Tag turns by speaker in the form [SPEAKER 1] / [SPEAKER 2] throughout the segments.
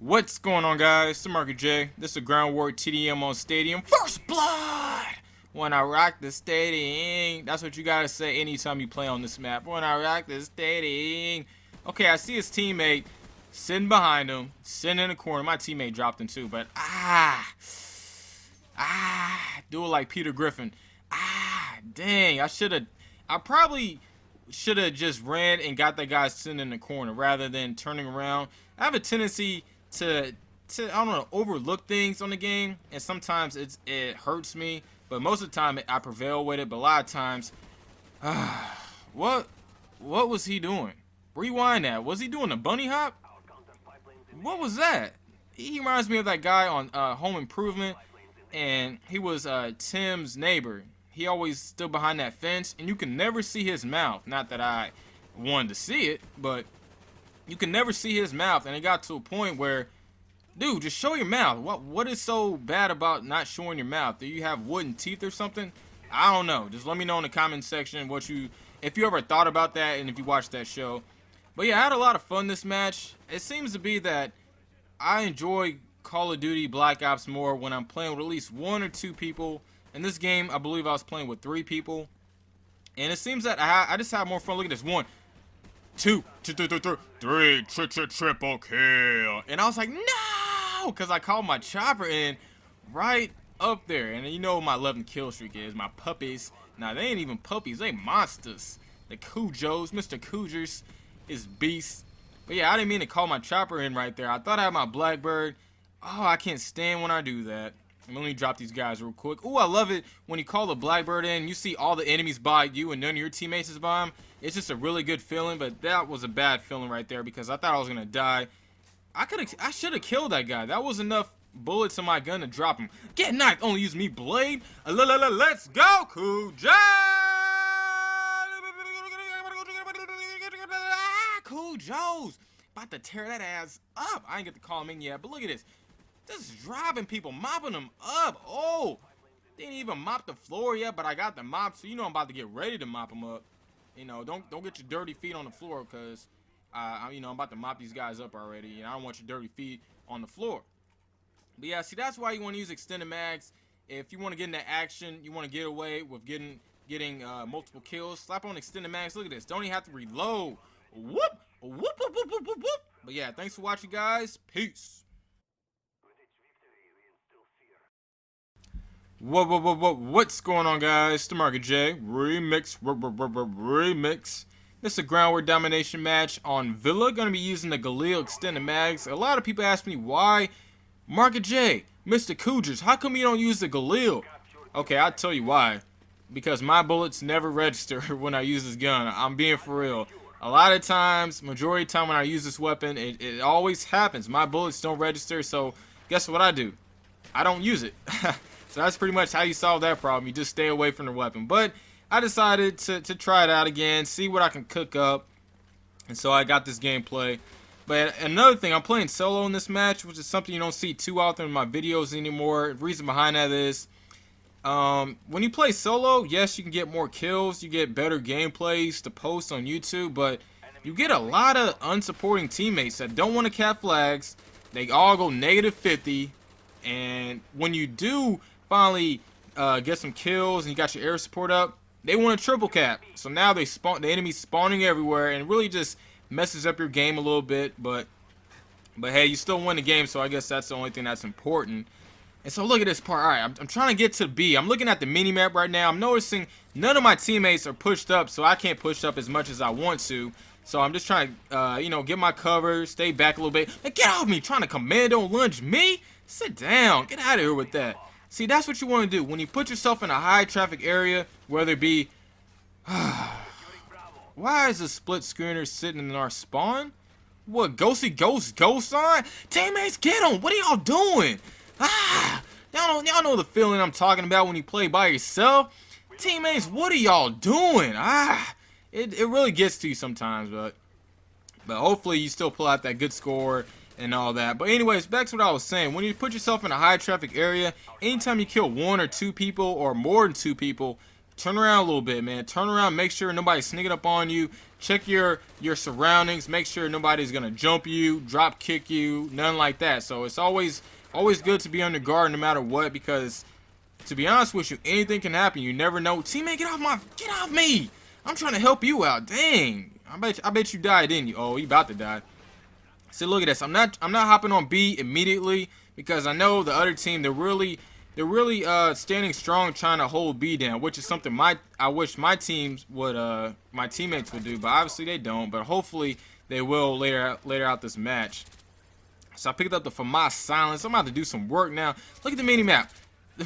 [SPEAKER 1] What's going on, guys? It's MarkofJ. This is a Ground War TDM on Stadium. First Blood! When I rock the stadium. That's what you gotta say anytime you play on this map. When I rock the stadium. Okay, I see his teammate sitting behind him, sitting in the corner. My teammate dropped him too, but do it like Peter Griffin. Dang, I probably should have just ran and got that guy sitting in the corner rather than turning around. I have a tendency to I don't know, overlook things on the game, and sometimes it hurts me, but most of the time I prevail with it. But a lot of times, what was he doing? Rewind that. Was he doing a bunny hop? What was that? He reminds me of that guy on Home Improvement, and he was Tim's neighbor. He always stood behind that fence, and you can never see his mouth. Not that I wanted to see it, but you can never see his mouth, and it got to a point where, dude, just show your mouth. What is so bad about not showing your mouth? Do you have wooden teeth or something? I don't know. Just let me know in the comment section if you ever thought about that and if you watched that show. But yeah, I had a lot of fun this match. It seems to be that I enjoy Call of Duty Black Ops more when I'm playing with at least one or two people. In this game, I believe I was playing with 3 people, and it seems that I just have more fun. Look at this. 1, 2, 3, triple kill. And I was like, no, because I called my chopper in right up there. And you know what my 11 kill streak is. My puppies. Now, they ain't even puppies. They monsters. The Cujos. Mr. Cougars is beast. But yeah, I didn't mean to call my chopper in right there. I thought I had my Blackbird. Oh, I can't stand when I do that. Let me drop these guys real quick. Ooh, I love it when you call the Blackbird in, you see all the enemies by you and none of your teammates is by them. It's just a really good feeling, but that was a bad feeling right there because I thought I was gonna die. I should have killed that guy. That was enough bullets in my gun to drop him. Get knocked, only use me blade. Let's go, Cujo! Cujo's about to tear that ass up. I ain't get to call him in yet, but look at this. Just driving people, mopping them up. Oh, didn't even mop the floor yet, but I got the mop, so you know I'm about to get ready to mop them up. You know, don't get your dirty feet on the floor, because you know, I'm about to mop these guys up already, and I don't want your dirty feet on the floor. But yeah, see, that's why you want to use extended mags. If you want to get into action, you want to get away with getting multiple kills, slap on extended mags. Look at this. Don't even have to reload. Whoop, whoop, whoop, whoop, whoop, whoop, whoop. But yeah, thanks for watching, guys. Peace. What's going on, guys? The MarkofJ remix. This is a ground war domination match on Villa. Gonna be using the Galil extended mags. A lot of people ask me why. MarkofJ, Mr. Cougars, how come you don't use the Galil? Okay, I'll tell you why. Because my bullets never register when I use this gun. I'm being for real. A lot of times, majority of the time when I use this weapon, it always happens. My bullets don't register, so guess what I do? I don't use it. So that's pretty much how you solve that problem. You just stay away from the weapon. But I decided to try it out again, see what I can cook up. And so I got this gameplay. But another thing, I'm playing solo in this match, which is something you don't see too often in my videos anymore. The reason behind that is, when you play solo, yes, you can get more kills. You get better gameplays to post on YouTube. But you get a lot of unsupporting teammates that don't want to cap flags. They all go -50. And when you do finally get some kills and you got your air support up, they want a triple cap. So now the enemy's spawning everywhere, and it really just messes up your game a little bit. But hey, you still win the game, so I guess that's the only thing that's important. And so look at this part. All right, I'm trying to get to B. I'm looking at the mini map right now. I'm noticing none of my teammates are pushed up, so I can't push up as much as I want to. So I'm just trying to, you know, get my cover, stay back a little bit. Hey, get off me! Trying to commando lunge me? Sit down. Get out of here with that. See, that's what you want to do. When you put yourself in a high traffic area, whether it be... Why is the split screener sitting in our spawn? What, ghosty ghost on? Teammates, get him! What are y'all doing? Y'all know the feeling I'm talking about when you play by yourself. Teammates, what are y'all doing? It really gets to you sometimes, but hopefully you still pull out that good score and all that. But anyways, back to what I was saying. When you put yourself in a high traffic area, anytime you kill 1 or 2 people or more than 2 people, turn around a little bit, man. Turn around, make sure nobody's sneaking up on you. Check your surroundings. Make sure nobody's gonna jump you, drop kick you, nothing like that. So it's always good to be on the guard no matter what, because to be honest with you, anything can happen. You never know. Teammate, get off me. I'm trying to help you out. Dang. I bet you died, didn't you? Oh, he about to die. See, look at this. I'm not hopping on B immediately because I know the other team, they're really standing strong trying to hold B down, which is something I wish my teammates would do, but obviously they don't. But hopefully they will later out this match. So I picked up the FAMAS silence. I'm about to do some work now. Look at the mini map.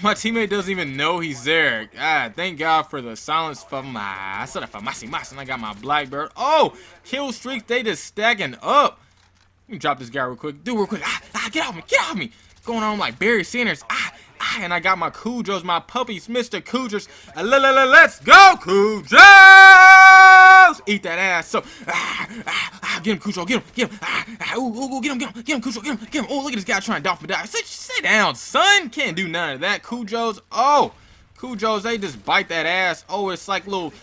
[SPEAKER 1] My teammate doesn't even know he's there. Thank God for the silence FAMAS. I said a FAMAS, and I got my Blackbird. Oh, kill streaks, they just stacking up. Let me drop this guy real quick. Real quick. Get off me. Going on like Barry Sanders. And I got my Cujos, my puppies, Mr. Cujos. Let's go, Cujos! Eat that ass. So, get him, Cujo, get him. Ooh, get him, Cujo, get him. Oh, look at this guy trying to dolphin dive. Sit down, son. Can't do none of that, Cujos. Oh, Cujos, they just bite that ass. Oh, it's like little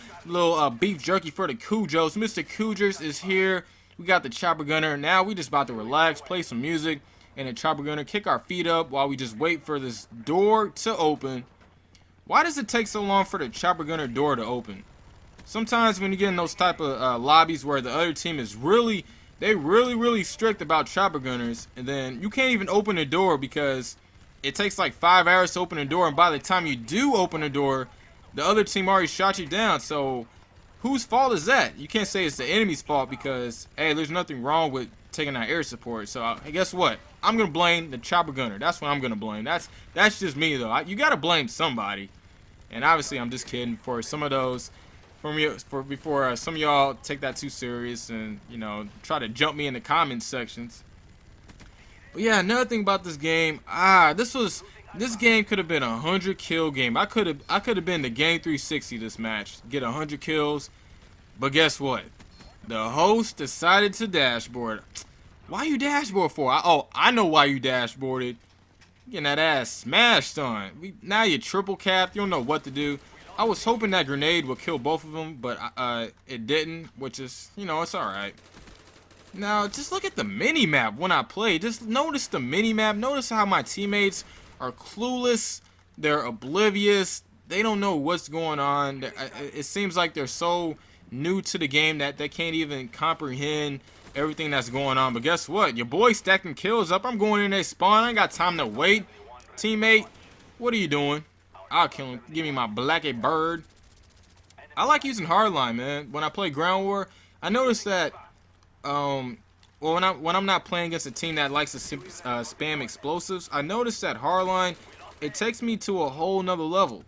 [SPEAKER 1] beef jerky for the Cujos. Mr. Cujos is here. We got the chopper gunner. Now we just about to relax, play some music, and the chopper gunner kick our feet up while we just wait for this door to open. Why does it take so long for the chopper gunner door to open? Sometimes when you get in those type of lobbies where the other team is really strict about chopper gunners, and then you can't even open the door because it takes like 5 hours to open the door, and by the time you do open the door, the other team already shot you down. So whose fault is that? You can't say it's the enemy's fault because, hey, there's nothing wrong with taking out air support. So guess what? I'm gonna blame the chopper gunner. That's what I'm gonna blame. That's just me though. You gotta blame somebody. And obviously, I'm just kidding. For some of those, before some of y'all take that too serious and try to jump me in the comments sections. But yeah, another thing about this game, this game could have been a 100 kill game. I could have been the game 360 this match, get 100 kills. But guess what? The host decided to dashboard. Why you dashboard for? I know why you dashboarded. Getting that ass smashed on. Now you're triple capped. You don't know what to do. I was hoping that grenade would kill both of them, but it didn't, which is, it's alright. Now, just look at the mini-map when I play. Just notice the mini-map. Notice how my teammates are clueless. They're oblivious. They don't know what's going on. It seems like they're so new to the game that they can't even comprehend everything that's going on. But guess what? Your boy stacking kills up. I'm going in there spawn. I ain't got time to wait. Teammate, what are you doing? I'll kill him. Give me my blacky bird. I like using hardline, man. When I play ground war, I notice that well, when I'm not playing against a team that likes to spam explosives, I notice that hardline, it takes me to a whole nother level.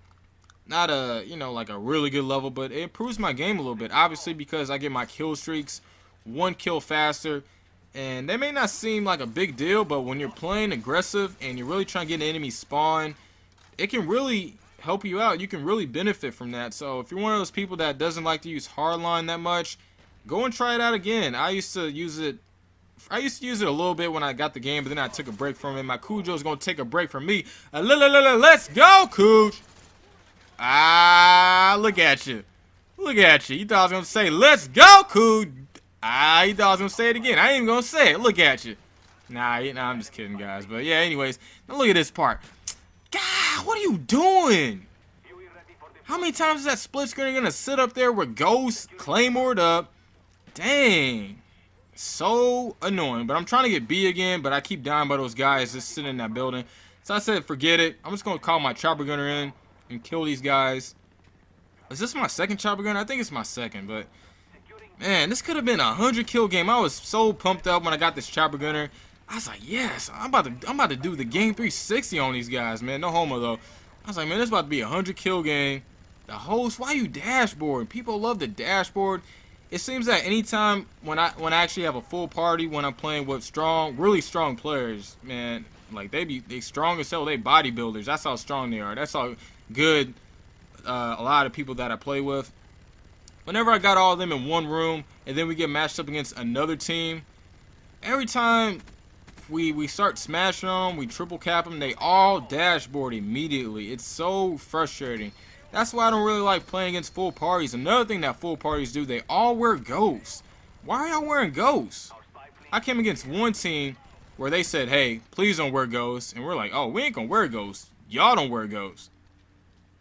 [SPEAKER 1] Not a like a really good level, but it improves my game a little bit. Obviously, because I get my kill streaks 1 kill faster, and they may not seem like a big deal, but when you're playing aggressive and you're really trying to get an enemy spawn, it can really help you out. You can really benefit from that. So if you're one of those people that doesn't like to use hardline that much, go and try it out again. I used to use it a little bit when I got the game, but then I took a break from it. My Cujo is going to take a break from me. Let's go, Cuj. Look at you. Look at you. You thought I was going to say, let's go, Cuj. You thought I was going to say it again. I ain't even going to say it. Look at you. Nah, I'm just kidding, guys. But yeah, anyways, now look at this part. God, what are you doing? How many times is that split screen going to sit up there with Ghost Claymored up? Dang. So annoying. But I'm trying to get B again, but I keep dying by those guys just sitting in that building. So I said, forget it. I'm just going to call my chopper gunner in and kill these guys. Is this my second chopper gunner? I think it's my second, but man, this could have been a 100 kill game. I was so pumped up when I got this chopper gunner. I was like, yes, I'm about to do the game 360 on these guys, man. No homo though. I was like, man, this is about to be a 100 kill game. The host, why you dashboard? People love the dashboard. It seems that anytime when I actually have a full party, when I'm playing with really strong players, man, like they strong as hell. They bodybuilders. That's how strong they are. That's how good a lot of people that I play with. Whenever I got all of them in one room and then we get matched up against another team, every time we start smashing them, we triple cap them, they all dashboard immediately. It's so frustrating. That's why I don't really like playing against full parties. Another thing that full parties do, they all wear ghosts. Why are y'all wearing ghosts? I came against one team where they said, hey, please don't wear ghosts. And we're like, oh, we ain't gonna wear ghosts. Y'all don't wear ghosts.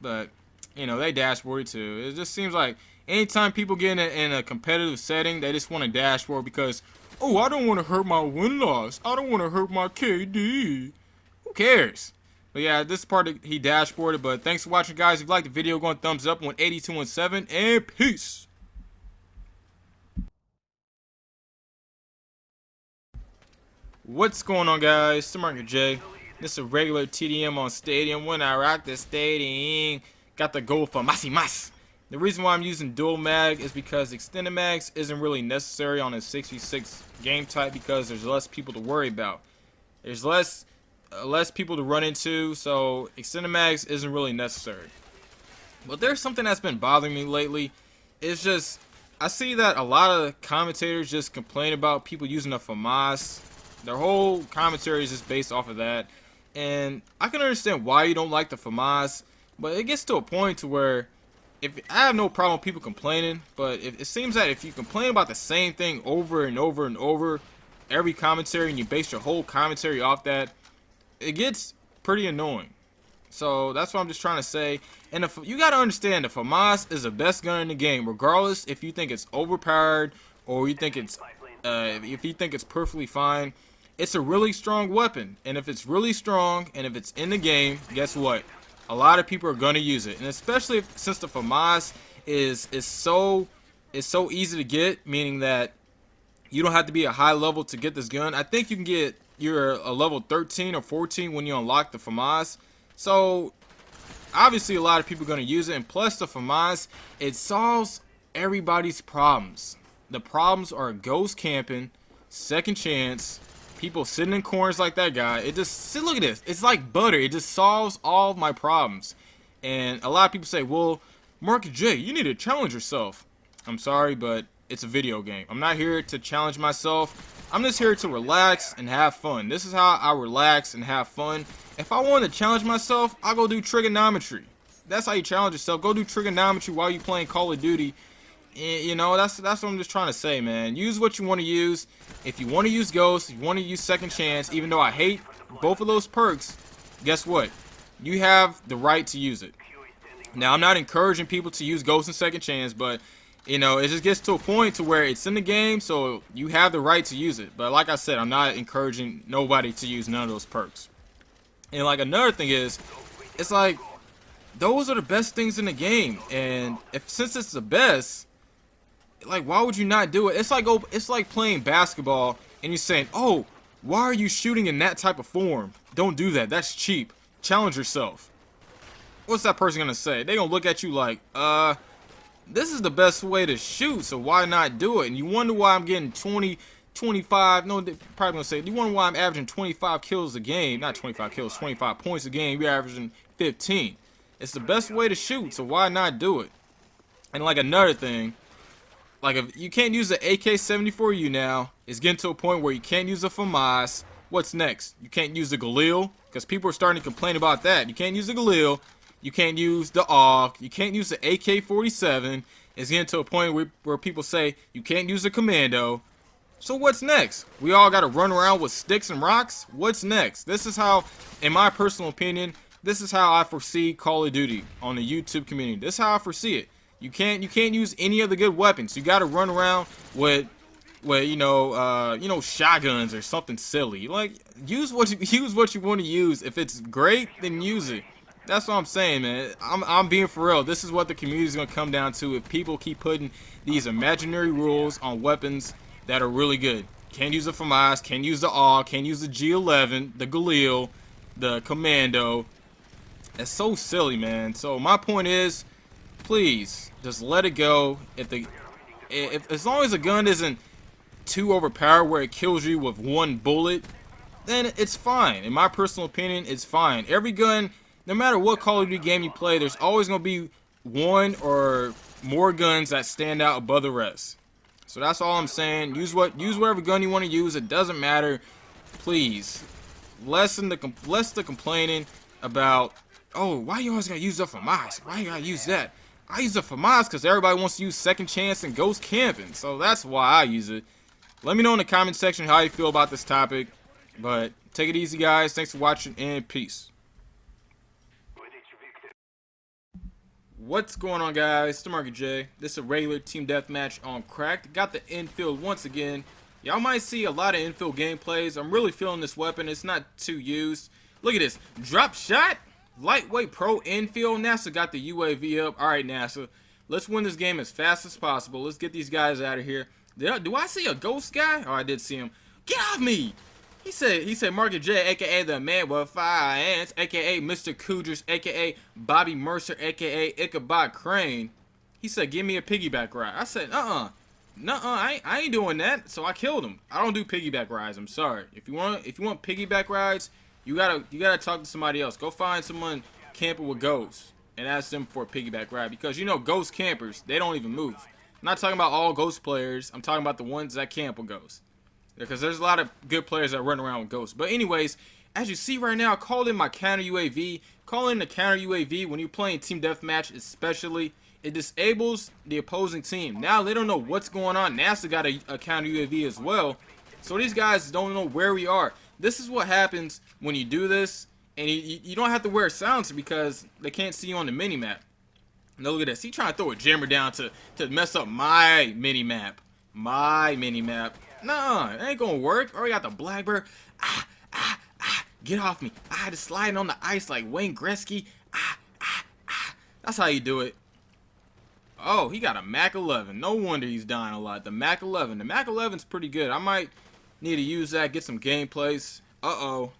[SPEAKER 1] But, you know, they dashboard too. It just seems like anytime people get in a competitive setting, they just want to dashboard because, oh, I don't want to hurt my win-loss. I don't want to hurt my KD. Who cares? But yeah, this part he dashboarded. But thanks for watching, guys. If you liked the video, go on thumbs up. 18217 and peace. What's going on, guys? It's MarkofJ. This is a regular TDM on Stadium. When I rock the stadium, got the goal for Mas. The reason why I'm using dual mag is because extended mags isn't really necessary on a 66 game type because there's less people to worry about. There's less people to run into, so extended mags isn't really necessary. But there's something that's been bothering me lately. It's just I see that a lot of commentators just complain about people using the FAMAS. Their whole commentary is just based off of that. And I can understand why you don't like the FAMAS, but it gets to a point to where if I have no problem with people complaining, but it seems that if you complain about the same thing over and over and over every commentary and you base your whole commentary off that, it gets pretty annoying. So that's what I'm just trying to say. And you got to understand the FAMAS is the best gun in the game, regardless if you think it's overpowered or you think it's if you think it's perfectly fine. It's a really strong weapon, and if it's really strong and if it's in the game, guess what? A lot of people are going to use it, and especially since the FAMAS is so easy to get, meaning that you don't have to be a high level to get this gun. I think you can get you're a level 13 or 14 when you unlock the FAMAS. So obviously a lot of people are going to use it, and plus the FAMAS, it solves everybody's problems. The problems are ghost camping, second chance, people sitting in corners like that guy. It just, see, look at this. It's like butter. It just solves all of my problems. And a lot of people say, well, MarkofJ, you need to challenge yourself. I'm sorry, but it's a video game. I'm not here to challenge myself. I'm just here to relax and have fun. This is how I relax and have fun. If I want to challenge myself, I'll go do trigonometry. That's how you challenge yourself. Go do trigonometry while you're playing Call of Duty. You know, that's what I'm just trying to say, man. Use what you want to use. If you want to use Ghost, if you want to use Second Chance, even though I hate both of those perks, guess what? You have the right to use it. Now, I'm not encouraging people to use Ghost and Second Chance, but, you know, it just gets to a point to where it's in the game, so you have the right to use it. But like I said, I'm not encouraging nobody to use none of those perks. And, like, another thing is, it's like, those are the best things in the game. And since it's the best, like, why would you not do it? It's like playing basketball and you're saying, oh, why are you shooting in that type of form? Don't do that. That's cheap. Challenge yourself. What's that person gonna say? They gonna look at you like, this is the best way to shoot, so why not do it? And you wonder why I'm getting 20, 25, no, they're probably gonna say, you wonder why I'm averaging 25 kills a game. Not 25 kills, 25 points a game. You're averaging 15. It's the best way to shoot, so why not do it? And like another thing, like, if you can't use the AK-74U now, it's getting to a point where you can't use the FAMAS. What's next? You can't use the Galil, because people are starting to complain about that. You can't use the Galil. You can't use the AUG. You can't use the AK-47. It's getting to a point where people say you can't use the Commando. So what's next? We all got to run around with sticks and rocks? What's next? This is how, in my personal opinion, this is how I foresee Call of Duty on the YouTube community. This is how I foresee it. You can't use any of the good weapons. You got to run around with shotguns or something silly. Like, use what you want to use. If it's great, then use it. That's what I'm saying, man. I'm being for real. This is what the community is gonna come down to if people keep putting these imaginary rules on weapons that are really good. Can't use the FAMAS, can't use the AUG, can't use the G11, the Galil, the Commando. It's so silly, man. So my point is, please just let it go. If as long as a gun isn't too overpowered where it kills you with one bullet, then it's fine. In my personal opinion, it's fine. Every gun, no matter what Call of Duty game you play, there's always gonna be one or more guns that stand out above the rest. So that's all I'm saying. Use whatever gun you want to use. It doesn't matter. Please, less the complaining about Oh, why you always gotta use the FAMAS? Why you gotta use that? I use the FAMAS because everybody wants to use second chance and ghost camping. So that's why I use it. Let me know in the comment section how you feel about this topic. But take it easy, guys. Thanks for watching, and peace. What's going on, guys? It's MarkofJ. This is a regular team deathmatch on Cracked. Got the Enfield once again. Y'all might see a lot of Enfield gameplays. I'm really feeling this weapon. It's not too used. Look at this. Drop shot. Lightweight pro Enfield. NASA got the UAV up. Alright, NASA. Let's win this game as fast as possible. Let's get these guys out of here. Do I see a ghost guy? Oh, I did see him. Get off me! He said MarkofJ, aka the man with 5 ants, aka Mr. Couders, aka Bobby Mercer, aka Ichabod Crane. He said, give me a piggyback ride. I said, nuh-uh, I ain't doing that. So I killed him. I don't do piggyback rides. I'm sorry. If you want piggyback rides, you gotta talk to somebody else. Go find someone camping with ghosts and ask them for a piggyback ride, because you know ghost campers, they don't even move. I'm not talking about all ghost players. I'm talking about the ones that camp with ghosts. Because there's a lot of good players that run around with ghosts. But anyways, as you see right now, I called in my counter UAV. Call in the counter UAV when you're playing team deathmatch, especially. It disables the opposing team. Now they don't know what's going on. NASA got a counter UAV as well. So these guys don't know where we are. This is what happens when you do this. And you don't have to wear a silencer because they can't see you on the mini-map. Now look at this. He trying to throw a jammer down to mess up my mini-map. My mini-map. Nah, it ain't gonna work. Already got the Blackbird. Get off me. I had to slide on the ice like Wayne Gretzky. That's how you do it. Oh, he got a Mac 11. No wonder he's dying a lot. The Mac 11. The Mac 11's pretty good. I might need to use that, get some gameplays. Uh-oh.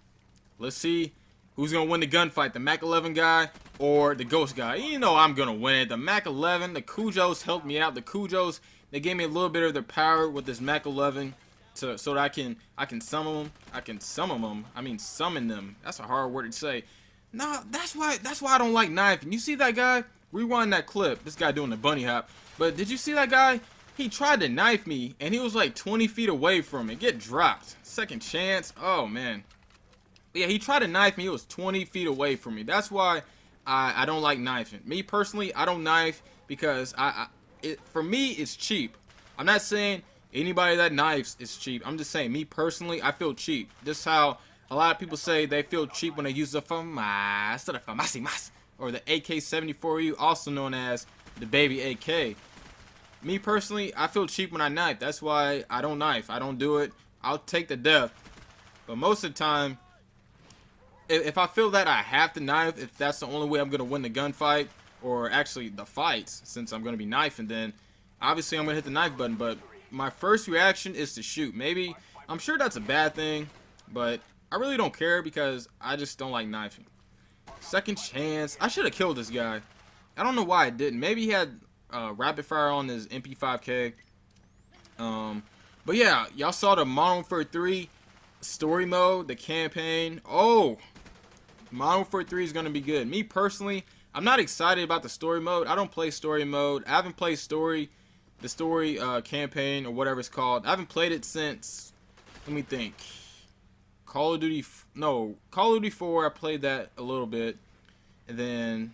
[SPEAKER 1] Let's see who's gonna win the gunfight. The Mac 11 guy or the Ghost guy. You know I'm gonna win it. The Mac 11. The Kujos helped me out. The Kujos, they gave me a little bit of their power with this Mac 11 so that I can summon them. I mean summon them. That's a hard word to say. No, that's why I don't like knifing. You see that guy? Rewind that clip. This guy doing the bunny hop. But did you see that guy? He tried to knife me and he was like 20 feet away from me. Get dropped. Second chance. Oh man. Yeah, he tried to knife me. He was 20 feet away from me. That's why I don't like knifing. Me personally, I don't knife because for me, it's cheap. I'm not saying anybody that knifes is cheap. I'm just saying, me personally, I feel cheap. Just how a lot of people say they feel cheap when they use the FAMAS, or the AK-74U, also known as the baby AK. Me personally, I feel cheap when I knife. That's why I don't knife. I don't do it. I'll take the death. But most of the time, if I feel that I have to knife, if that's the only way I'm going to win the gunfight, or actually the fights, since I'm going to be knifing, then obviously I'm going to hit the knife button. But my first reaction is to shoot. Maybe, I'm sure that's a bad thing, but I really don't care because I just don't like knifing. Second chance. I should have killed this guy. I don't know why I didn't. Maybe he had rapid fire on his MP5K. But yeah, y'all saw the Modern Warfare 3 story mode, the campaign. Oh, Modern Warfare 3 is going to be good. Me personally, I'm not excited about the story mode. I don't play story mode. I haven't played the story campaign or whatever it's called. I haven't played it since, let me think, Call of Duty 4. I played that a little bit, and then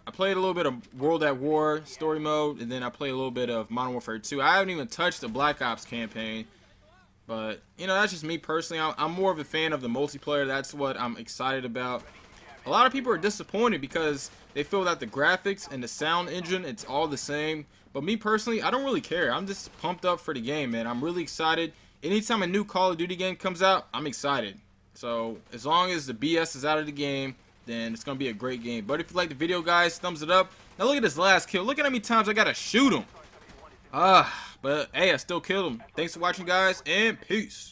[SPEAKER 1] I played a little bit of World at War story mode, and then I played a little bit of Modern Warfare 2. I haven't even touched the Black Ops campaign, but you know, that's just me personally. I'm more of a fan of the multiplayer. That's what I'm excited about. A lot of people are disappointed because they feel that the graphics and the sound engine, it's all the same. But me personally, I don't really care. I'm just pumped up for the game, man. I'm really excited. Anytime a new Call of Duty game comes out, I'm excited. So as long as the BS is out of the game, then it's going to be a great game. But if you like the video, guys, thumbs it up. Now look at this last kill. Look at how many times I got to shoot him. But hey, I still killed him. Thanks for watching, guys, and peace.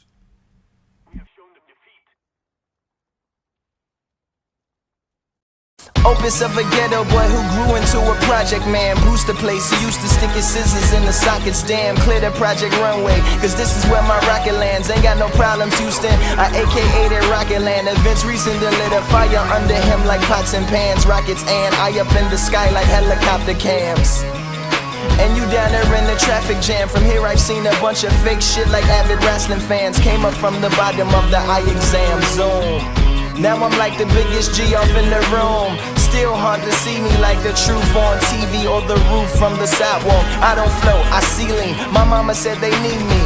[SPEAKER 2] Opus of a ghetto boy who grew into a project man. Bruce the place, he used to stick his scissors in the sockets. Damn, clear the project runway, cause this is where my rocket lands. Ain't got no problems, Houston, I AKA that rocket land. Events recent to lit a fire under him like pots and pans. Rockets and I up in the sky like helicopter cams. And you down there in the traffic jam. From here I've seen a bunch of fake shit like avid wrestling fans. Came up from the bottom of the eye exam zone. Now I'm like the biggest G off in the room. Still hard to see me like the truth on TV or the roof from the sidewalk. I don't float, I ceiling. My mama said they need me,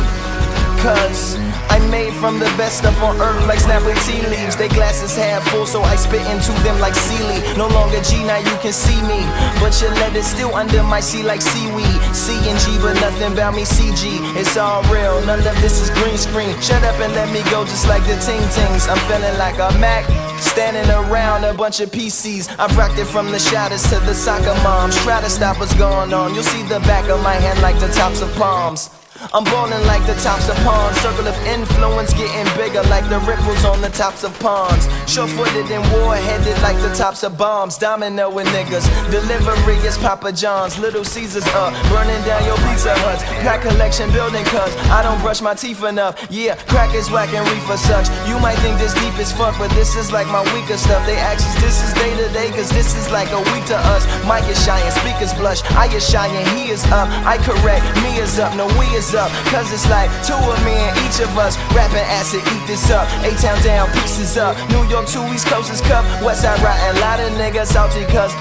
[SPEAKER 2] cause I'm made from the best stuff on earth, like snapping tea leaves. They glasses half full, so I spit into them like seaweed. No longer G, now you can see me, but your letter's still under my sea like seaweed. C and G, but nothing about me CG. It's all real, none of this is green screen. Shut up and let me go just like the Ting Tings. I'm feeling like a Mac, standing around a bunch of PCs. I've rocked it from the shotters to the soccer moms. Try to stop what's going on, you'll see the back of my hand like the tops of palms. I'm ballin' like the tops of ponds. Circle of influence getting bigger like the ripples on the tops of ponds. Sure-footed and war-headed like the tops of bombs. Domino with niggas. Delivery is Papa John's. Little Caesars burning down your Pizza Huts. Pack collection building cuz I don't brush my teeth enough. Yeah, crack is whack and reefer sucks. You might think this deep as fuck, but this is like my weaker stuff. They ask us this is day to day, cause this is like a week to us. Mic is shining, speakers blush. I is shining, he is up. I correct, me is up, no we is up, cause it's like two of me and each of us rapping acid, eat this up. A-Town down, pieces up. New York to East Coast is cup. Westside riding, lot of niggas salty cause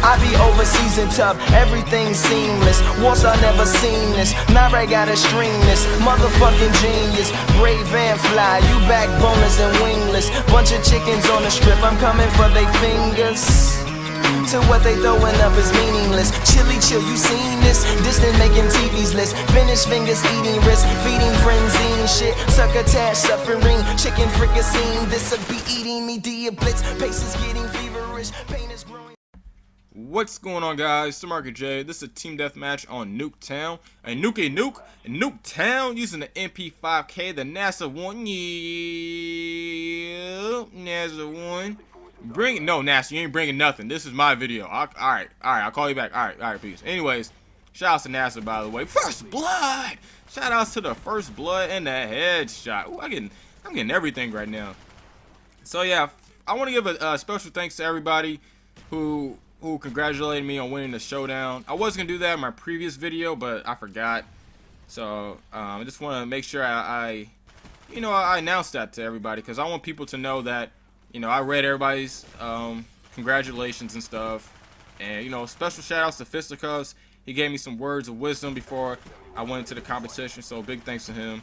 [SPEAKER 2] I be overseas and tough. Everything's seamless. Warsaw never seen this. Nare gotta stream this. Motherfucking genius. Brave and fly. You backboners and wingless. Bunch of chickens on the strip. I'm coming for they fingers. To what they throwing up is meaningless. Chilly chill, you seen this? Distant making TV's list. Finished fingers eating wrist. Feeding frenzy shit. Succotash suffering. Chicken fricassee. This'll be eating me. Dia blitz. Pace is getting feverish. Pain is growing.
[SPEAKER 1] What's going on, guys? It's MarkofJ. This is a team deathmatch on Nuketown. And Nuketown using the MP5K, the NASA one. Yeah, NASA one. No, NASA, you ain't bringing nothing. This is my video. Alright, I'll call you back. Alright, peace. Anyways, shout outs to NASA, by the way. First blood! Shout outs to the first blood and the headshot. Ooh, I'm getting everything right now. So yeah, I want to give a special thanks to everybody who congratulated me on winning the showdown. I was gonna do that in my previous video, but I forgot. So I just want to make sure I announced that to everybody, because I want people to know that, you know, I read everybody's congratulations and stuff. And, you know, special shout outs to Fisticuffs. He gave me some words of wisdom before I went into the competition, so big thanks to him.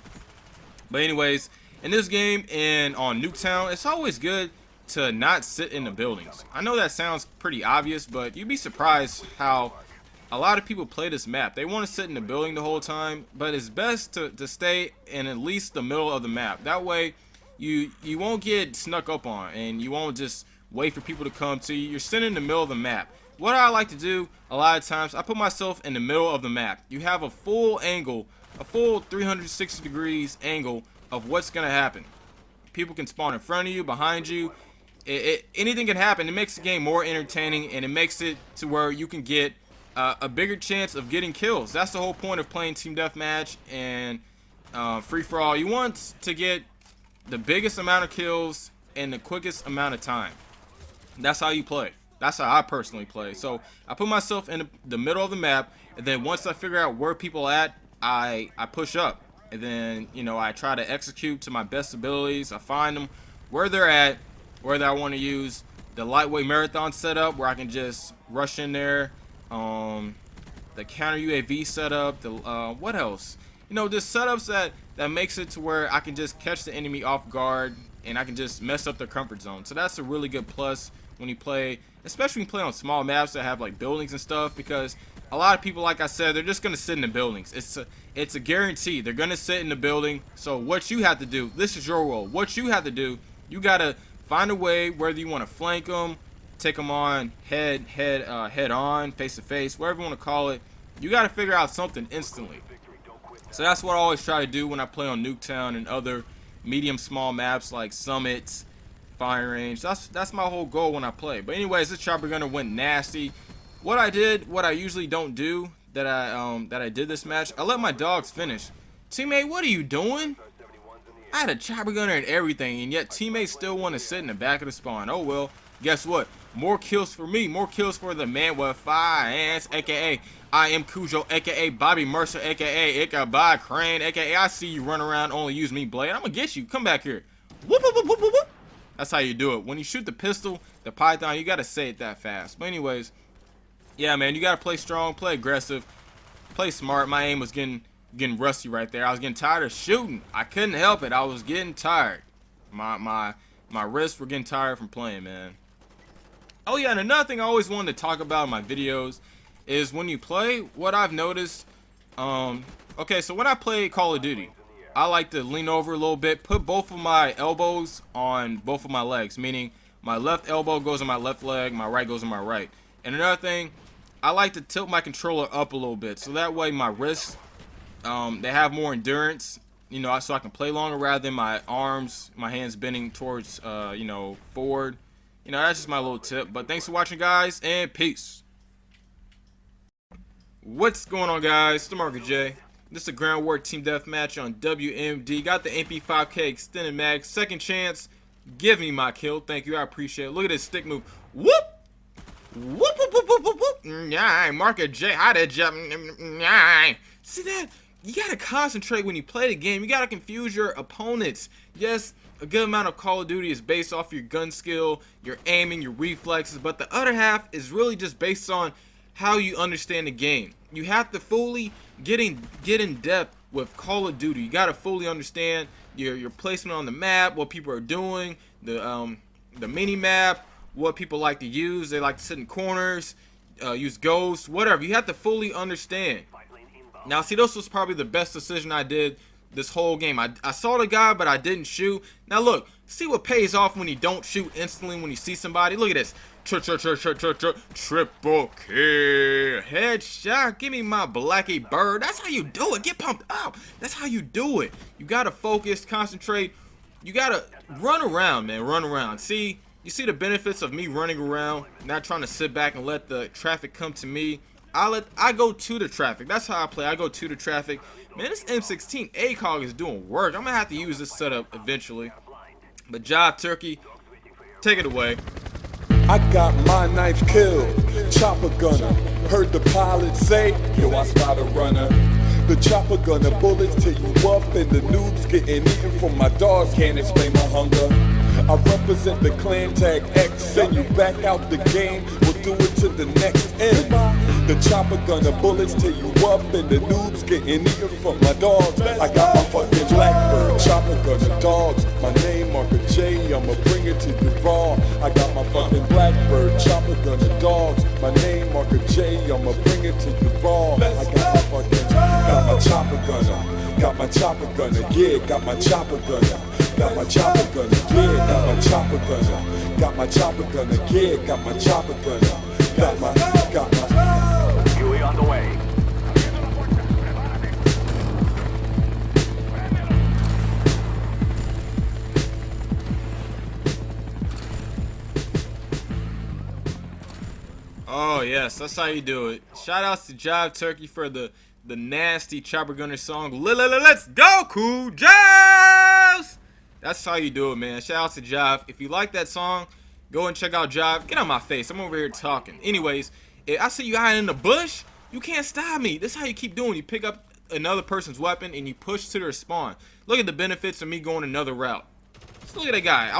[SPEAKER 1] But anyways, in this game and on Nuketown, it's always good to not sit in the buildings. I know that sounds pretty obvious, but you'd be surprised how a lot of people play this map. They want to sit in the building the whole time, but it's best to stay in at least the middle of the map. That way, you won't get snuck up on, and you won't just wait for people to come to you. You're sitting in the middle of the map. What I like to do a lot of times, I put myself in the middle of the map. You have a full angle, a full 360 degrees angle of what's gonna happen. People can spawn in front of you, behind you. Anything can happen. It makes the game more entertaining, and it makes it to where you can get a bigger chance of getting kills. That's the whole point of playing team deathmatch and free for all. You want to get the biggest amount of kills in the quickest amount of time. That's how you play. That's how I personally play. So I put myself in the middle of the map, and then once I figure out where people are at, I push up, and then, you know, I try to execute to my best abilities. I find them where they're at, whether I want to use the lightweight marathon setup where I can just rush in there, the counter UAV setup, the what else? You know, just setups that makes it to where I can just catch the enemy off guard, and I can just mess up their comfort zone. So that's a really good plus when you play, especially when you play on small maps that have like buildings and stuff, because a lot of people, like I said, they're just gonna sit in the buildings. It's a guarantee. They're gonna sit in the building. So what you have to do, this is your role. What you have to do, you gotta find a way, whether you want to flank them, take them on head on, face to face, whatever you want to call it. You got to figure out something instantly. So that's what I always try to do when I play on Nuketown and other medium small maps like Summits, Fire Range. That's my whole goal when I play. But anyways, this chopper gunner went nasty. What I usually don't do that I did this match, I let my dogs finish. Teammate, what are you doing? I had a chopper gunner and everything, and yet teammates still want to sit in the back of the spawn. Oh well, guess what? More kills for me, more kills for the man with 5 hands, aka I am Cujo, aka Bobby Mercer, aka Ichabod Crane, aka I see you run around, only use me blade. I'm gonna get you. Come back here. Whoop, whoop, whoop, whoop, whoop. That's how you do it. When you shoot the pistol, the Python, you gotta say it that fast. But anyways, yeah, man, you gotta play strong, play aggressive, play smart. My aim was getting rusty right there. I was getting tired of shooting. I couldn't help it. I was getting tired. My wrists were getting tired from playing, man. Oh yeah, and another thing I always wanted to talk about in my videos is when you play, what I've noticed. Okay, so when I play Call of Duty, I like to lean over a little bit, put both of my elbows on both of my legs, meaning my left elbow goes on my left leg, my right goes on my right. And another thing, I like to tilt my controller up a little bit, so that way my wrists, they have more endurance, you know, so I can play longer rather than my arms, my hands bending towards, you know, forward. You know, that's just my little tip. But thanks for watching, guys, and peace. What's going on, guys? It's the MarkofJ. This is a ground war team deathmatch on WMD. Got the MP5K extended mag. Second chance. Give me my kill. Thank you. I appreciate it. Look at this stick move. Whoop! Whoop, whoop, whoop, whoop, whoop, whoop. Yeah, MarkofJ. How did jump? See that? You gotta concentrate when you play the game. You gotta confuse your opponents. Yes, a good amount of Call of Duty is based off your gun skill, your aiming, your reflexes, but the other half is really just based on how you understand the game. You have to fully get in depth with Call of Duty. You gotta fully understand your placement on the map, what people are doing, the mini map, what people like to use. They like to sit in corners, use ghosts, whatever. You have to fully understand. Now, see, this was probably the best decision I did this whole game. I saw the guy, but I didn't shoot. Now, look, see what pays off when you don't shoot instantly when you see somebody. Look at this. Triple kill. Headshot. Give me my Blackie Bird. That's how you do it. Get pumped up. That's how you do it. You got to focus, concentrate. You got to run around, man. Run around. See, you see the benefits of me running around, not trying to sit back and let the traffic come to me. I go to the traffic. That's how I play. I go to the traffic. Man, this M16 ACOG is doing work. I'm gonna have to use this setup eventually. But Jive Turkey, take it away.
[SPEAKER 3] I got my knife killed, chopper gunner. Heard the pilot say, yo, I spot a runner. The chopper gunner bullets tear you up, and the noobs getting eaten from my dogs. Can't explain my hunger. I represent the clan tag X, send you back out the game. We'll do it to the next end. The chopper gunner bullets tear you up, and the noobs getting eaten from my dogs. I got my fucking Blackbird, chopper gunner dogs. My name MarkofJ, I'ma bring it to you raw. I got my fucking Blackbird, chopper gunner dogs. My name MarkofJ, I'ma bring it to you raw. I got my chopper gunner, got my chopper gunner, yeah, got my chopper gunner. Got my chopper gunner, yeah, got my chopper gunner. Got my chopper gunner, yeah, got my chopper gunner. Got my Huey on the way.
[SPEAKER 1] Oh yes, that's how you do it. Shout outs to Jive Turkey for the nasty chopper gunner song. Let's go, cool Jives! That's how you do it, man. Shout out to Jive. If you like that song, go and check out Jive. Get on my face. I'm over here talking. Anyways, if I see you hiding in the bush, you can't stop me. This is how you keep doing. You pick up another person's weapon and you push to their spawn. Look at the benefits of me going another route. Just look at that guy.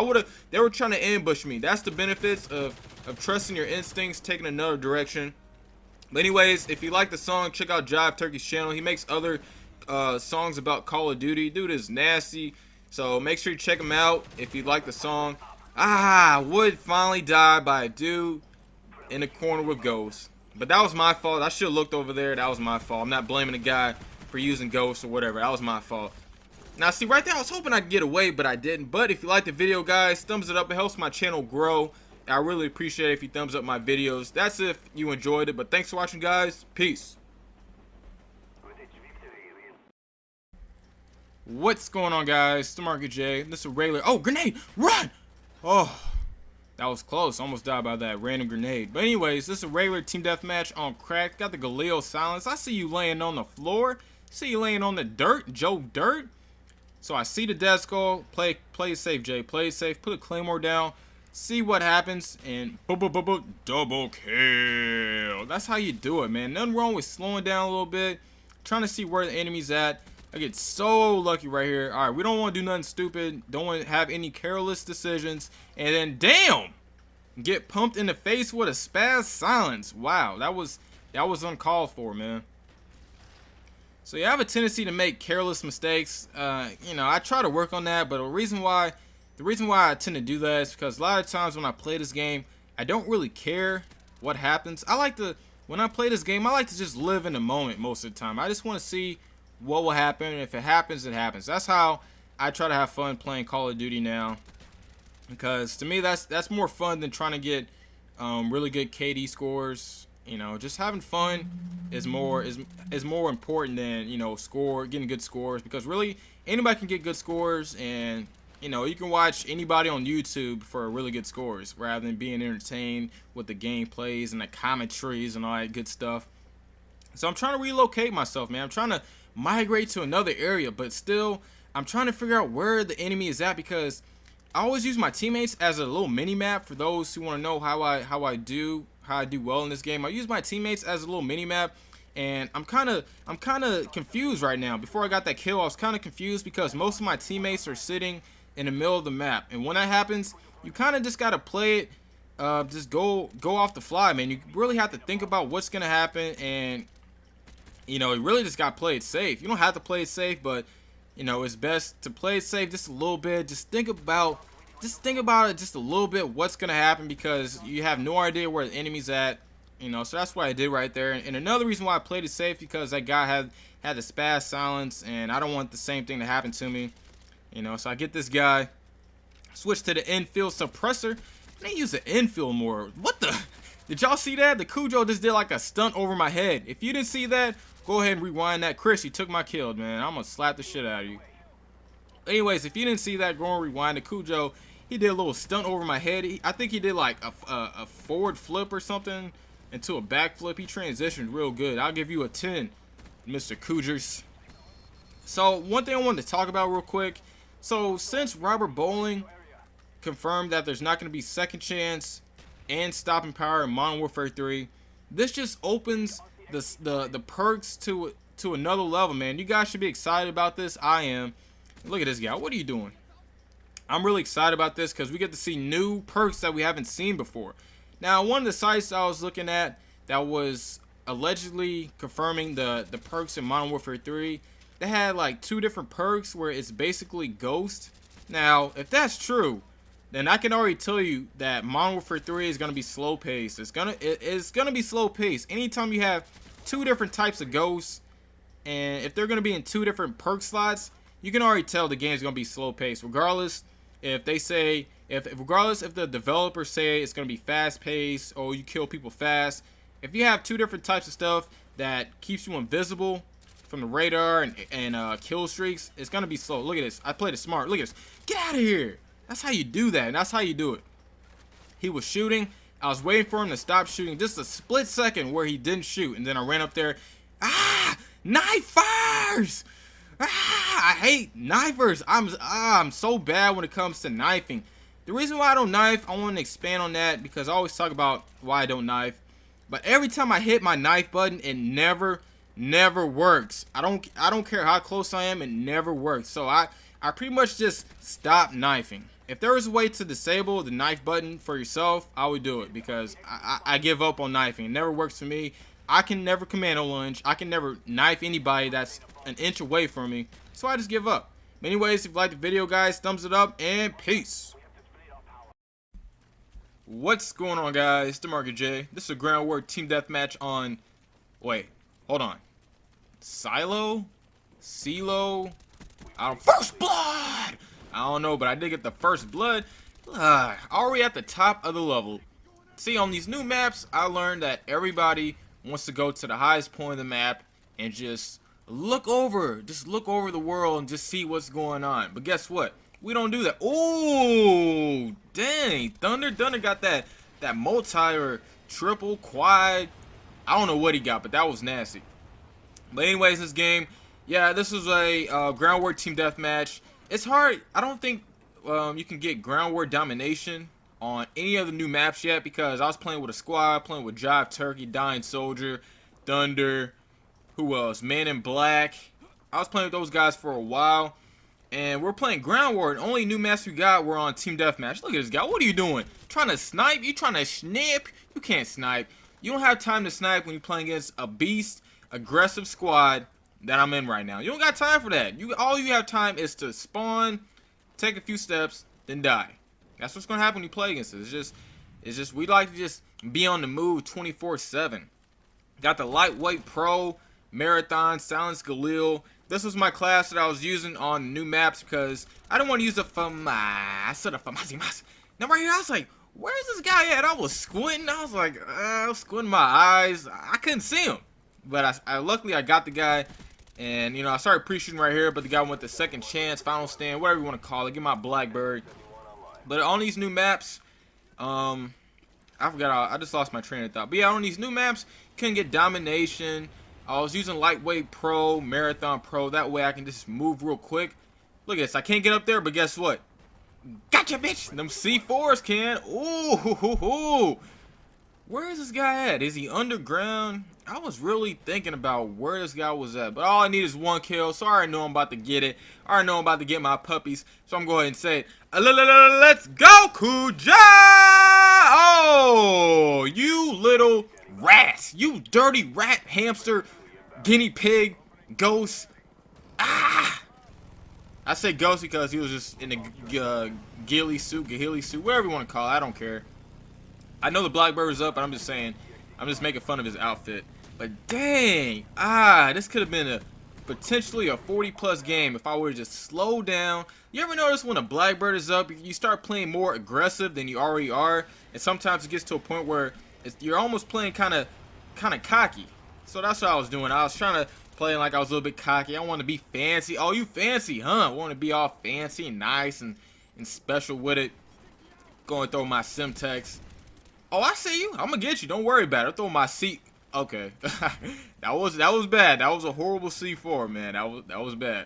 [SPEAKER 1] They were trying to ambush me. That's the benefits of trusting your instincts, taking another direction. But anyways, if you like the song, check out Jive Turkey's channel. He makes other songs about Call of Duty. Dude is nasty. So make sure you check him out if you like the song. Wood finally died by a dude in the corner with ghosts. But that was my fault. I should have looked over there. That was my fault. I'm not blaming the guy for using ghosts or whatever. That was my fault. Now, see, right there, I was hoping I'd get away, but I didn't. But if you like the video, guys, thumbs it up. It helps my channel grow. I really appreciate it if you thumbs up my videos. That's if you enjoyed it. But thanks for watching, guys. Peace. What's going on, guys? It's the MarkofJ. This is a regular. Oh, grenade! Run! Oh, that was close. Almost died by that random grenade. But anyways, this is a regular team deathmatch on crack. Got the Galileo silence. I see you laying on the floor. See you laying on the dirt, Joe Dirt. So I see the death skull. Play it safe, Jay. Play it safe. Put a claymore down. See what happens, and double kill. That's how you do it, man. Nothing wrong with slowing down a little bit, trying to see where the enemy's at. I get so lucky right here. All right, we don't want to do nothing stupid. Don't want to have any careless decisions. And then, damn, get pumped in the face with a spaz silence. Wow, that was uncalled for, man. So you have a tendency to make careless mistakes. You know, I try to work on that, but the reason why I tend to do that is because a lot of times when I play this game, I don't really care what happens. When I play this game, I like to just live in the moment most of the time. I just want to see what will happen. If it happens, it happens. That's how I try to have fun playing Call of Duty now. Because to me, that's more fun than trying to get really good KD scores. You know, just having fun is more important than, you know, getting good scores. Because really, anybody can get good scores, and you know, you can watch anybody on YouTube for really good scores rather than being entertained with the gameplays and the commentaries and all that good stuff. So I'm trying to relocate myself, man. I'm trying to migrate to another area, but still, I'm trying to figure out where the enemy is at, because I always use my teammates as a little mini map. For those who want to know how I do well in this game, I use my teammates as a little mini map. And I'm kind of confused right now. Before I got that kill, I was kind of confused because most of my teammates are sitting in the middle of the map, and when that happens, you kind of just gotta play it, just go off the fly, man. You really have to think about what's gonna happen, and you know, you really just gotta play it safe. You don't have to play it safe, but you know, it's best to play it safe just a little bit. Just think about it just a little bit, what's gonna happen, because you have no idea where the enemy's at. You know, so that's what I did right there. And another reason why I played it safe, because that guy had the spaz silence, and I don't want the same thing to happen to me. You know, so I get this guy, switch to the Enfield suppressor. They use the Enfield more. What the? Did y'all see that? The Cujo just did like a stunt over my head. If you didn't see that, go ahead and rewind that. Chris, you took my kill, man. I'm gonna slap the shit out of you. Anyways, if you didn't see that, go and rewind. The Cujo, he did a little stunt over my head. I think he did like a forward flip or something into a back flip. He transitioned real good. I'll give you a 10, Mr. Cougars. So one thing I wanted to talk about real quick. So since Robert Bowling confirmed that there's not going to be second chance and stopping power in Modern Warfare 3, this just opens the perks to another level, man. You guys should be excited about this. I am. Look at this guy. What are you doing? I'm really excited about this because we get to see new perks that we haven't seen before. Now, one of the sites I was looking at that was allegedly confirming the perks in Modern Warfare 3, they had like 2 different perks where it's basically Ghost. Now, if that's true, then I can already tell you that Modern Warfare 3 is gonna be slow paced. It's gonna be slow paced. Anytime you have 2 different types of Ghosts, and if they're gonna be in 2 different perk slots, you can already tell the game's gonna be slow paced. Regardless if they say, regardless if the developers say it's gonna be fast paced or you kill people fast, if you have 2 different types of stuff that keeps you invisible from the radar and kill streaks, it's gonna be slow. Look at this. I played it smart. Look at this. Get out of here. That's how you do that, and that's how you do it. He was shooting. I was waiting for him to stop shooting just a split second where he didn't shoot, and then I ran up there. Ah, knifers! Ah, I hate knifers. I'm so bad when it comes to knifing. The reason why I don't knife, I want to expand on that because I always talk about why I don't knife. But every time I hit my knife button, it never works. I don't care how close I am, it never works. So I pretty much just stop knifing. If there was a way to disable the knife button for yourself, I would do it because I give up on knifing. It never works for me. I can never commando lunge. I can never knife anybody that's an inch away from me. So I just give up. Anyways, if you liked the video, guys, thumbs it up and peace. What's going on, guys? It's the MarkofJ. This is a ground war team deathmatch on... Wait, hold on. Silo? Silo? First blood! I don't know, but I did get the first blood. Already at the top of the level. See, on these new maps, I learned that everybody wants to go to the highest point of the map and just look over the world and just see what's going on. But guess what? We don't do that. Oh, dang. Thunder got that multi or triple, quad. I don't know what he got, but that was nasty. But anyways, this game, yeah, this is a ground war team deathmatch. It's hard. I don't think you can get ground war domination on any of the new maps yet because I was playing with a squad, playing with Jive Turkey, Dying Soldier, Thunder, who else? Man in Black, I was playing with those guys for a while, and we're playing Ground War, and only new maps we got were on Team Deathmatch. Look at this guy. What are you doing? Trying to snipe? You trying to snip? You can't snipe. You don't have time to snipe when you're playing against a beast, aggressive squad that I'm in right now. You don't got time for that. All you have time is to spawn, take a few steps, then die. That's what's gonna happen when you play against us. It's just we like to just be on the move 24/7. Got the lightweight pro, marathon, silence Galil. This was my class that I was using on new maps because I didn't want to use the FAMAS. Now right here, I was like, where's this guy at? I was squinting. I was like, I was squinting my eyes. I couldn't see him. But luckily I got the guy. And, you know, I started pre-shooting right here, but the guy went the second chance, final stand, whatever you want to call it. Get my Blackbird. But on these new maps, I just lost my train of thought. But yeah, on these new maps, couldn't get domination. I was using lightweight pro, marathon pro. That way I can just move real quick. Look at this. I can't get up there, but guess what? Gotcha, bitch. Them C4s can. Ooh, hoo, hoo, hoo. Where is this guy at? Is he underground? I was really thinking about where this guy was at. But all I need is one kill. So I already know I'm about to get it. I already know I'm about to get my puppies. So I'm going to go ahead and say, let's go, Kuja! Oh, you little rat. You dirty rat, hamster, guinea pig, ghost. Ah! I say ghost because he was just in a ghillie suit, whatever you want to call it. I don't care. I know the Blackbird is up, but I'm just saying, I'm just making fun of his outfit. But dang, this could have been potentially a 40+ game if I would have just slowed down. You ever notice when a Blackbird is up, you start playing more aggressive than you already are, and sometimes it gets to a point where you're almost playing kind of cocky. So that's what I was doing. I was trying to play like I was a little bit cocky. I want to be fancy. Oh, you fancy, huh? I want to be all fancy and nice and special with it. Going through my Simtex. Oh, I see you. I'm gonna get you. Don't worry about it. I'll throw my seat. Okay. that was bad. That was a horrible C4, man. That was bad.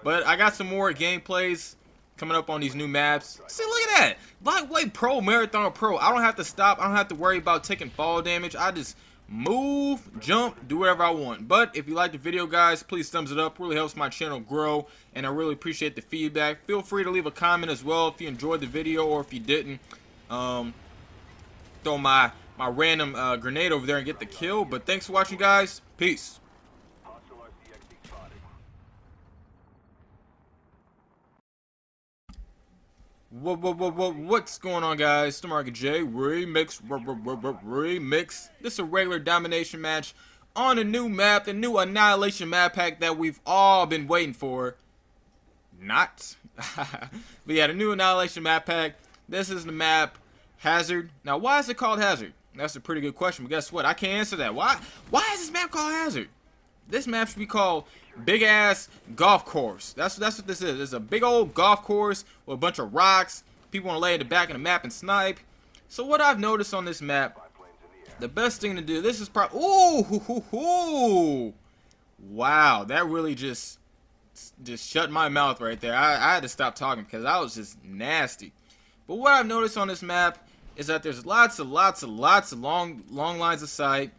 [SPEAKER 1] But I got some more gameplays coming up on these new maps. See, look at that. Lightweight pro, marathon pro. I don't have to stop. I don't have to worry about taking fall damage. I just move, jump, do whatever I want. But if you like the video, guys, please thumbs it up. Really helps my channel grow, and I really appreciate the feedback. Feel free to leave a comment as well if you enjoyed the video or if you didn't. Throw my random grenade over there and get the kill. But thanks for watching, guys. Peace. What's going on, guys? It's the MarkofJ remix. This is a regular domination match on a new map, the new Annihilation map pack that we've all been waiting for. Not. But yeah, the new Annihilation map pack. This is the map Hazard. Now, why is it called Hazard? That's a pretty good question, but guess what? I can't answer that. Why is this map called Hazard? This map should be called Big Ass Golf Course. That's what this is. It's a big old golf course with a bunch of rocks. People want to lay at the back of the map and snipe. So what I've noticed on this map, the best thing to do, this is probably, ooh, wow, that really just shut my mouth right there. I had to stop talking because I was just nasty. But what I've noticed on this map is that there's lots of long lines of sight,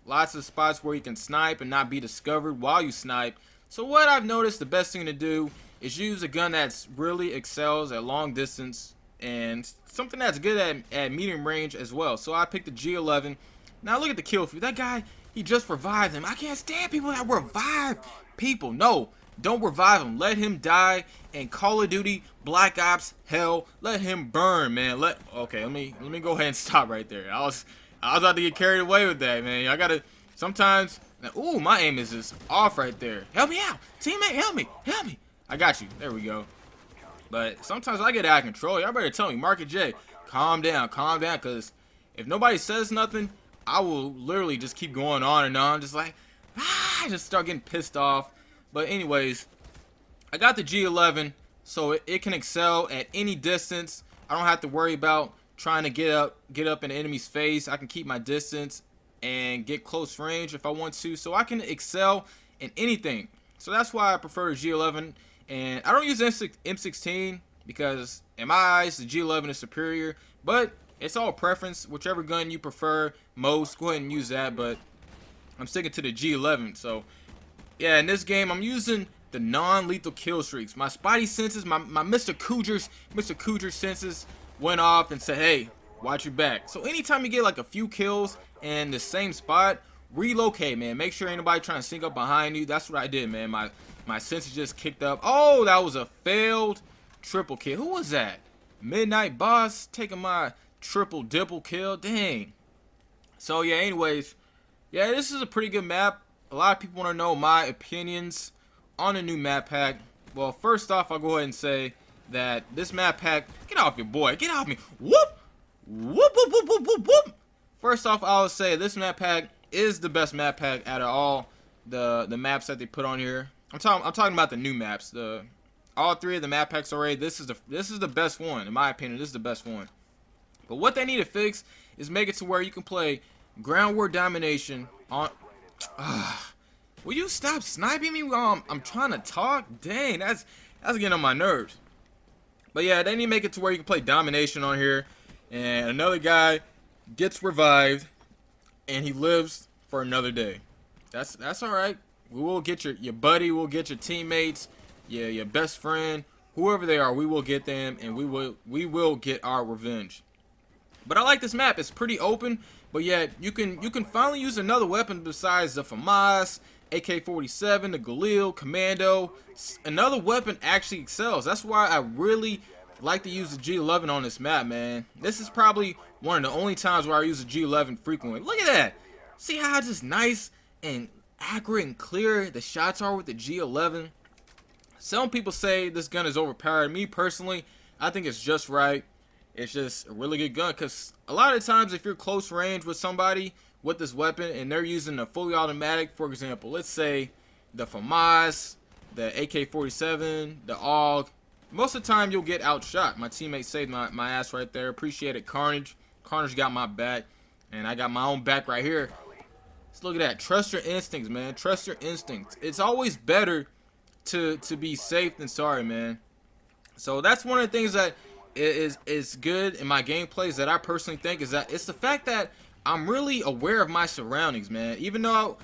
[SPEAKER 1] lots of spots where you can snipe and not be discovered while you snipe. So what I've noticed, the best thing to do is use a gun that's really excels at long distance and something that's good at medium range as well. So I picked the G11. Now look at the kill feed. That guy, he just revived him. I can't stand people that revive people. No, don't revive him. Let him die. And Call of Duty, Black Ops, hell, let him burn, man. Okay, let me go ahead and stop right there. I was about to get carried away with that, man. I gotta sometimes. Ooh, my aim is just off right there. Help me out, teammate. Help me. I got you. There we go. But sometimes I get out of control. Y'all better tell me, MarkofJ, calm down, because if nobody says nothing, I will literally just keep going on and on, just like just start getting pissed off. But anyways, I got the G11, so it can excel at any distance. I don't have to worry about trying to get up in the enemy's face. I can keep my distance and get close range if I want to, so I can excel in anything. So that's why I prefer the G11, and I don't use M16 because in my eyes the G11 is superior, but it's all preference. Whichever gun you prefer most, go ahead and use that, but I'm sticking to the G11. So yeah, in this game I'm using the non-lethal kill streaks. My spidey senses, my Mr. Cougar senses went off and said, hey, watch your back. So anytime you get like a few kills in the same spot, relocate, man. Make sure ain't nobody trying to sneak up behind you. That's what I did, man. My senses just kicked up. Oh, that was a failed triple kill. Who was that? Midnight Boss taking my triple dipple kill. Dang. So yeah, anyways, yeah, this is a pretty good map. A lot of people want to know my opinions on the new map pack. Well, first off, I'll go ahead and say that this map pack, get off your boy, get off me. Whoop, whoop, whoop, whoop, whoop, whoop, whoop. First off, I'll say this map pack is the best map pack out of all the maps that they put on here. I'm talking about the new maps. All three of the map packs already. This is the best one, in my opinion. This is the best one. But what they need to fix is make it to where you can play ground war domination on. Will you stop sniping me while I'm trying to talk? Dang, that's getting on my nerves. But yeah, they need to make it to where you can play domination on here, and another guy gets revived, and he lives for another day. That's all right. We will get your buddy. We'll get your teammates, your best friend, whoever they are. We will get them, and we will get our revenge. But I like this map. It's pretty open, but yet you can finally use another weapon besides the FAMAS, AK-47, the Galil, Commando. Another weapon actually excels. That's why I really like to use the G11 on this map, man. This is probably one of the only times where I use the G11 frequently. Look at that. See how just nice and accurate and clear the shots are with the G11? Some people say this gun is overpowered. Me personally, I think it's just right. It's just a really good gun, because a lot of times if you're close range with somebody with this weapon and they're using a fully automatic, for example, let's say the FAMAS, the AK-47, the AUG, most of the time you'll get outshot. My teammate saved my ass right there. Appreciate it, Carnage. Carnage got my back, and I got my own back right here. Let's look at that. Trust your instincts, man. Trust your instincts. It's always better to be safe than sorry, man. So that's one of the things that is good in my gameplays that I personally think is that it's the fact that I'm really aware of my surroundings, man. Even though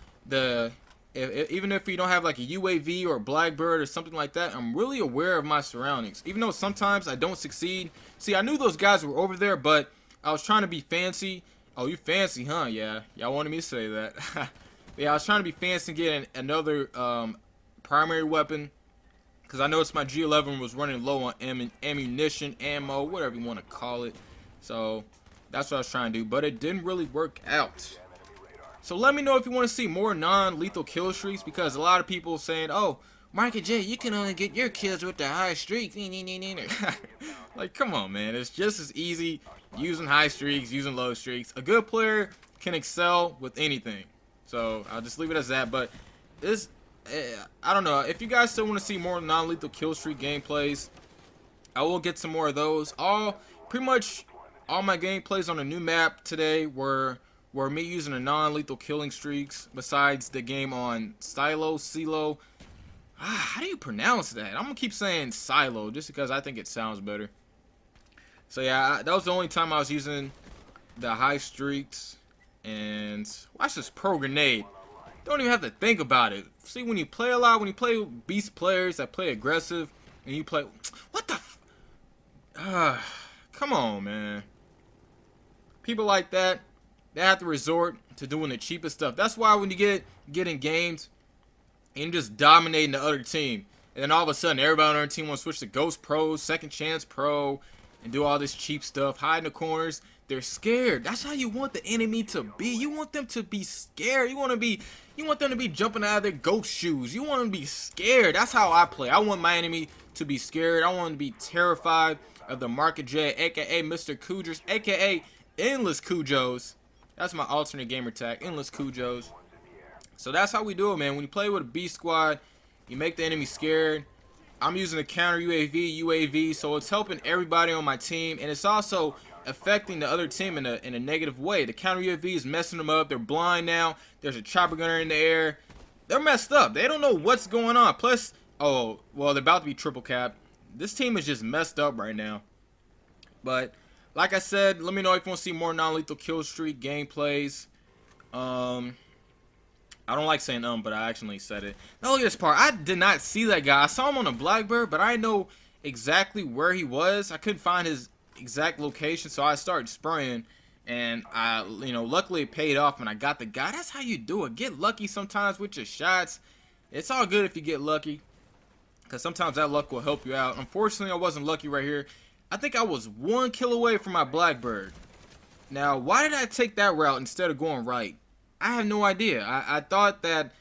[SPEAKER 1] even if you don't have like a UAV or a Blackbird or something like that, I'm really aware of my surroundings. Even though sometimes I don't succeed. See, I knew those guys were over there, but I was trying to be fancy. Oh, you fancy, huh? Yeah, y'all wanted me to say that. Yeah, I was trying to be fancy and get another primary weapon, because I noticed my G11 was running low on ammunition, ammo, whatever you want to call it. So that's what I was trying to do, but it didn't really work out. So let me know if you want to see more non-lethal kill streaks, because a lot of people saying, oh, MarkofJ, you can only get your kills with the high streaks. Like, come on, man. It's just as easy using high streaks, using low streaks. A good player can excel with anything. So I'll just leave it as that. But this, I don't know. If you guys still want to see more non-lethal kill streak gameplays, I will get some more of those. Pretty much all my gameplays on the new map today were me using the non-lethal killing streaks, besides the game on Silo. How do you pronounce that? I'm gonna keep saying Silo just because I think it sounds better. So yeah, that was the only time I was using the high streaks. And watch this pro grenade. Don't even have to think about it. See, when you play a lot, when you play with beast players that play aggressive, and you play, what the come on, man. People like that, they have to resort to doing the cheapest stuff. That's why when you get in games and you're just dominating the other team, and then all of a sudden everybody on our team wants to switch to Ghost Pro, Second Chance Pro, and do all this cheap stuff, hide in the corners. They're scared. That's how you want the enemy to be. You want them to be scared. You want them to be jumping out of their ghost shoes. You want them to be scared. That's how I play. I want my enemy to be scared. I want them to be terrified of the MarkofJ, aka Mr. Cougars, aka Endless Cujos. That's my alternate gamer tag, Endless Cujos. So that's how we do it, man. When you play with a B squad, you make the enemy scared. I'm using a counter UAV, so it's helping everybody on my team, and it's also affecting the other team in a negative way. The counter UAV is messing them up. They're blind now. There's a chopper gunner in the air. They're messed up. They don't know what's going on. Plus, oh, well, they're about to be triple capped. This team is just messed up right now. But like I said, let me know if you want to see more non-lethal kill streak gameplays. I I don't like saying but I actually said it. Now look at this part. I did not see that guy. I saw him on a Blackbird, but I didn't know exactly where he was. I couldn't find his exact location, so I started spraying, and I, luckily it paid off and I got the guy. That's how you do it. Get lucky sometimes with your shots. It's all good if you get lucky, because sometimes that luck will help you out. Unfortunately, I wasn't lucky right here. I think I was 1 kill away from my Blackbird. Now, why did I take that route instead of going right? I have no idea. I thought that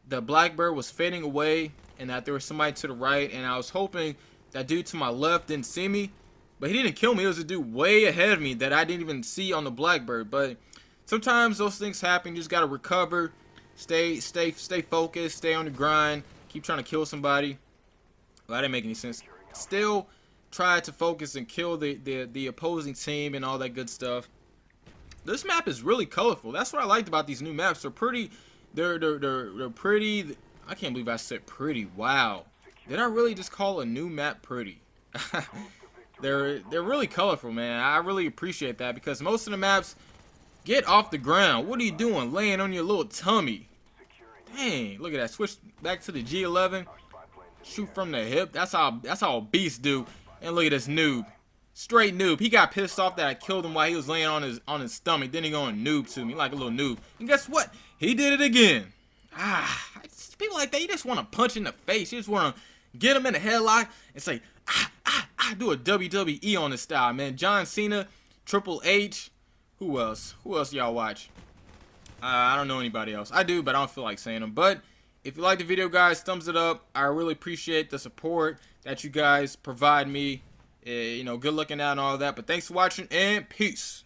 [SPEAKER 1] the Blackbird was fading away and that there was somebody to the right, and I was hoping that dude to my left didn't see me, but he didn't kill me. It was a dude way ahead of me that I didn't even see on the Blackbird. But sometimes those things happen. You just gotta recover, stay focused, stay on the grind, keep trying to kill somebody. Well, that didn't make any sense. Still try to focus and kill the opposing team and all that good stuff. This map is really colorful. That's what I liked about these new maps. They're pretty. They're pretty. I can't believe I said pretty. Wow. Did I really just call a new map pretty? They're really colorful, man. I really appreciate that, because most of the maps get off the ground. What are you doing, laying on your little tummy? Dang, look at that. Switch back to the G11. Shoot from the hip. That's how beasts do. And look at this noob. Straight noob. He got pissed off that I killed him while he was laying on his stomach. Then he going noob to me like a little noob. And guess what? He did it again. People like that, you just want to punch in the face. You just want to get him in a headlock and say, do a WWE on this style, man. John Cena, Triple H. Who else? Who else y'all watch? I don't know anybody else. I do, but I don't feel like saying them. But if you like the video, guys, thumbs it up. I really appreciate the support that you guys provide me. Good looking out and all that. But thanks for watching, and peace.